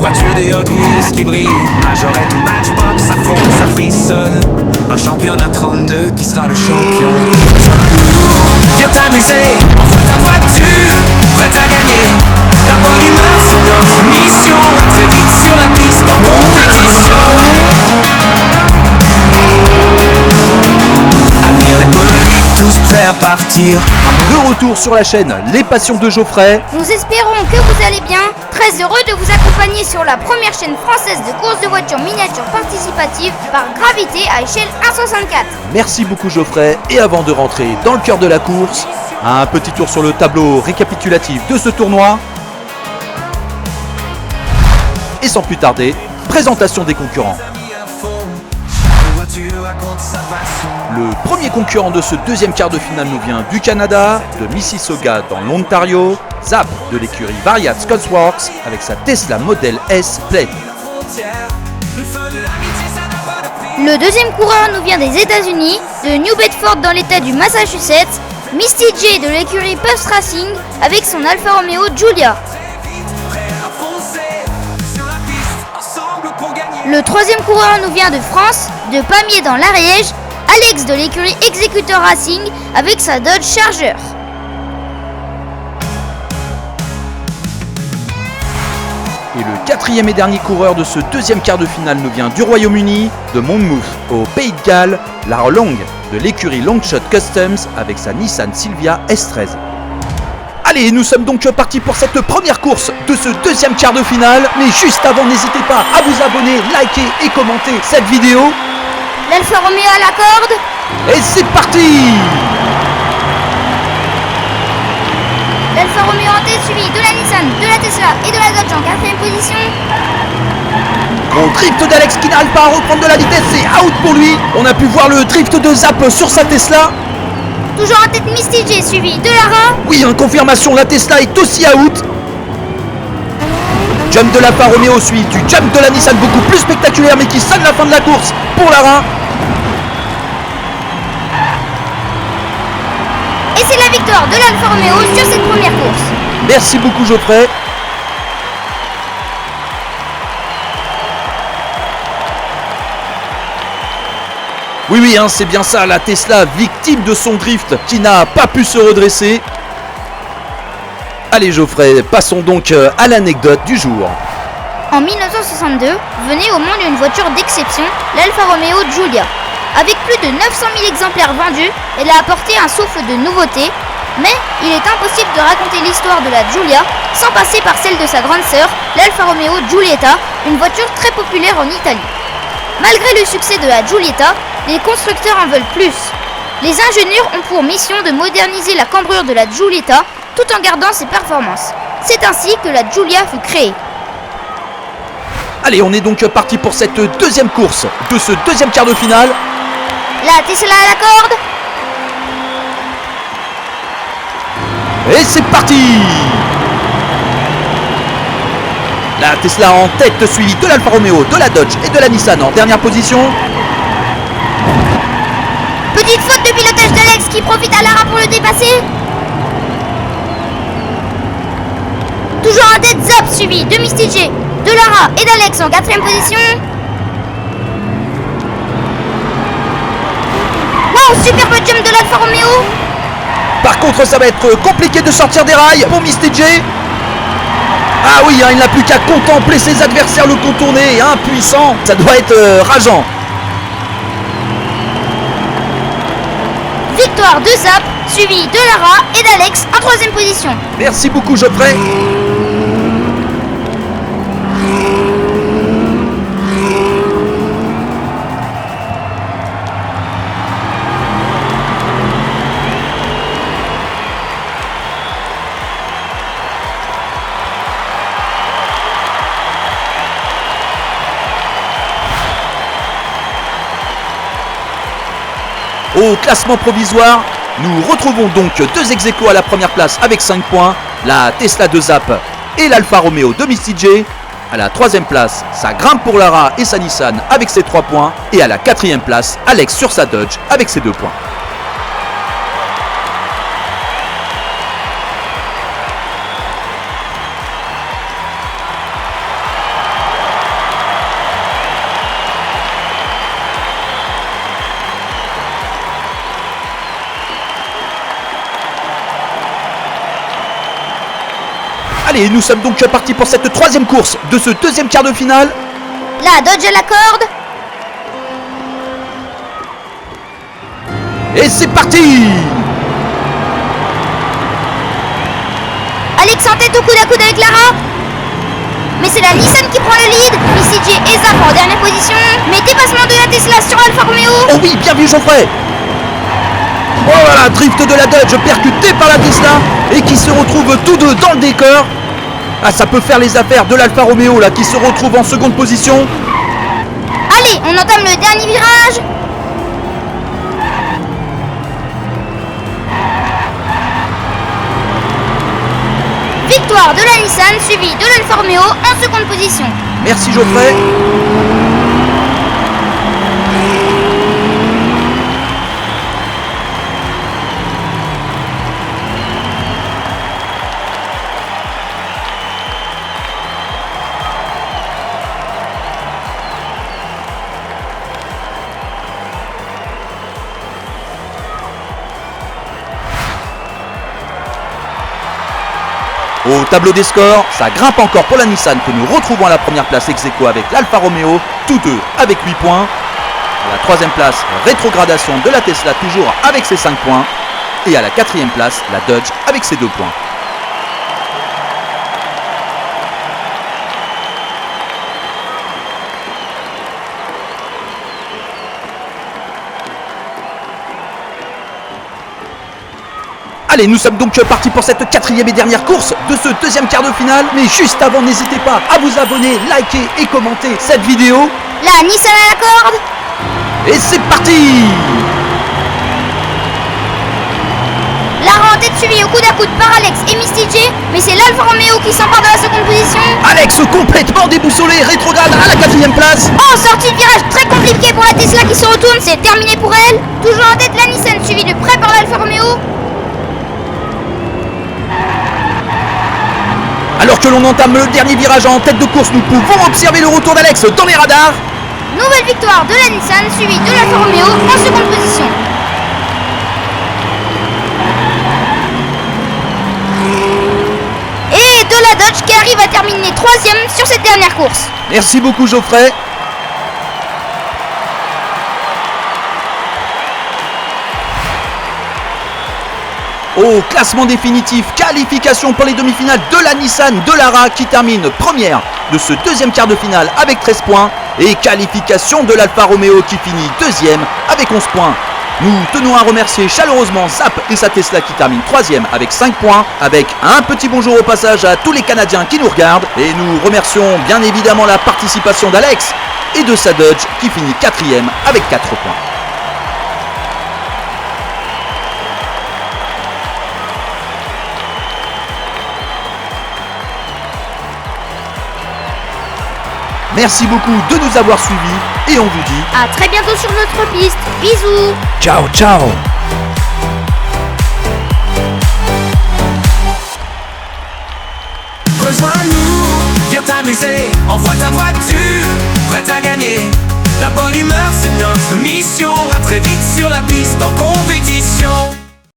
voiture des Hot Wheels qui brille, Majorette ou Matchbox, ça fonce, ça frissonne. Un championnat 32 qui sera le champion. Viens t'amuser, envoie ta voiture, prête à gagner. La bonne humeur, c'est notre mission. Très vite sur la piste en compétition. Avenir des coloris, tous prêts à partir. De retour sur la chaîne Les Passions de Geoffrey. Nous espérons que vous allez bien. Très heureux de vous accompagner sur la première chaîne française de course de voitures miniatures participatives par gravité à échelle 1/64. Merci beaucoup Geoffrey. Et avant de rentrer dans le cœur de la course, un petit tour sur le tableau récapitulatif de ce tournoi. Et sans plus tarder, présentation des concurrents. Le premier concurrent de ce deuxième quart de finale nous vient du Canada, de Mississauga dans l'Ontario, Zap de l'écurie Variat Scotsworks avec sa Tesla Model S Plaid. Le deuxième coureur nous vient des États-Unis, de New Bedford dans l'état du Massachusetts, Misty J de l'écurie Puffs Racing avec son Alfa Romeo Giulia. Le troisième coureur nous vient de France, de Pamiers dans l'Ariège, Alex de l'écurie Executor Racing avec sa Dodge Charger. Et le quatrième et dernier coureur de ce deuxième quart de finale nous vient du Royaume-Uni, de Monmouth au Pays de Galles, Lara Long de l'écurie Longshot Customs avec sa Nissan Silvia S13. Allez, nous sommes donc partis pour cette première course de ce deuxième quart de finale. Mais juste avant, n'hésitez pas à vous abonner, liker et commenter cette vidéo. L'Alfa Romeo à la corde. Et c'est parti! L'Alfa Romeo en tête suivi de la Nissan, de la Tesla et de la Dodge en quatrième position. Gros drift d'Alex qui n'arrive pas à reprendre de la vitesse, c'est out pour lui. On a pu voir le drift de Zap sur sa Tesla. Toujours en tête Misty J suivi de Lara. Oui, en confirmation, la Tesla est aussi out. Jump de l'Alfa Romeo suit du jump de la Nissan beaucoup plus spectaculaire mais qui sonne la fin de la course pour Lara. Et c'est la victoire de l'Alfa Romeo sur cette première course. Merci beaucoup Geoffrey. Oui, c'est bien ça, la Tesla victime de son drift qui n'a pas pu se redresser. Allez Geoffrey, passons donc à l'anecdote du jour. En 1962, venait au monde une voiture d'exception, l'Alfa Romeo Giulia. Avec plus de 900 000 exemplaires vendus, elle a apporté un souffle de nouveauté, mais il est impossible de raconter l'histoire de la Giulia sans passer par celle de sa grande sœur, l'Alfa Romeo Giulietta, une voiture très populaire en Italie. Malgré le succès de la Giulietta, les constructeurs en veulent plus. Les ingénieurs ont pour mission de moderniser la cambrure de la Giulietta tout en gardant ses performances. C'est ainsi que la Giulia fut créée. Allez, on est donc parti pour cette deuxième course de ce deuxième quart de finale. La Tesla à la corde. Et c'est parti! La Tesla en tête suivie de l'Alfa Romeo, de la Dodge et de la Nissan en dernière position. Petite faute de pilotage d'Alex qui profite à Lara pour le dépasser. Toujours en tête Zap suivi de Misty J, de Lara et d'Alex en quatrième position. Wow, superbe jump de l'Alfa Romeo. Par contre, ça va être compliqué de sortir des rails pour Misty J. Ah oui, il n'a plus qu'à contempler ses adversaires le contourner, impuissant. Ça doit être rageant. Victoire de Zap, suivi de Lara et d'Alex en troisième position. Merci beaucoup Geoffrey. Au classement provisoire, nous retrouvons donc deux ex-aequo à la première place avec 5 points, la Tesla de Zap et l'Alfa Romeo de Misty J. À la troisième place, ça grimpe pour Lara et sa Nissan avec ses 3 points. Et à la quatrième place, Alex sur sa Dodge avec ses 2 points. Allez, nous sommes donc partis pour cette troisième course de ce deuxième quart de finale. La Dodge à la corde. Et c'est parti! Alex en tête au coude à coude avec Lara. Mais c'est la Nissan qui prend le lead. Missy et Zap en dernière position. Mais dépassement de la Tesla sur Alfa Romeo. Oh oui, bien vu Geoffrey! Oh là là, drift de la Dodge percuté par la Tesla et qui se retrouvent tous deux dans le décor. Ah, ça peut faire les affaires de l'Alfa Romeo là qui se retrouve en seconde position. Allez, on entame le dernier virage. Victoire de la Nissan suivie de l'Alfa Romeo en seconde position. Merci Geoffrey. Au tableau des scores, ça grimpe encore pour la Nissan que nous retrouvons à la première place ex-aequo avec l'Alfa Romeo, tous deux avec 8 points. À la troisième place, rétrogradation de la Tesla toujours avec ses 5 points. Et à la quatrième place, la Dodge avec ses 2 points. Allez, nous sommes donc partis pour cette quatrième et dernière course de ce deuxième quart de finale. Mais juste avant, n'hésitez pas à vous abonner, liker et commenter cette vidéo. La Nissan à la corde. Et c'est parti! Lara en tête suivie au coude à coude par Alex et Misty J. Mais c'est l'Alfa Romeo qui s'empare de la seconde position. Alex complètement déboussolé, rétrograde à la quatrième place. Oh, sortie de virage très compliquée pour la Tesla qui se retourne. C'est terminé pour elle. Toujours en tête la Nissan suivie de près par l'Alfa Romeo. Alors que l'on entame le dernier virage en tête de course, nous pouvons observer le retour d'Alex dans les radars. Nouvelle victoire de la Nissan suivie de l'Alfa Romeo en seconde position. Et de la Dodge qui arrive à terminer troisième sur cette dernière course. Merci beaucoup Geoffrey. Au classement définitif, qualification pour les demi-finales de la Nissan de Lara qui termine première de ce deuxième quart de finale avec 13 points et qualification de l'Alfa Romeo qui finit deuxième avec 11 points. Nous tenons à remercier chaleureusement Zap et sa Tesla qui termine troisième avec 5 points, avec un petit bonjour au passage à tous les Canadiens qui nous regardent, et nous remercions bien évidemment la participation d'Alex et de sa Dodge qui finit quatrième avec 4 points. Merci beaucoup de nous avoir suivis et on vous dit à très bientôt sur notre piste. Bisous. ciao ciao. Rejoins-nous, viens t'amuser, envoie ta voiture, prête à gagner. La bonne humeur c'est notre mission, à très vite sur la piste en compétition.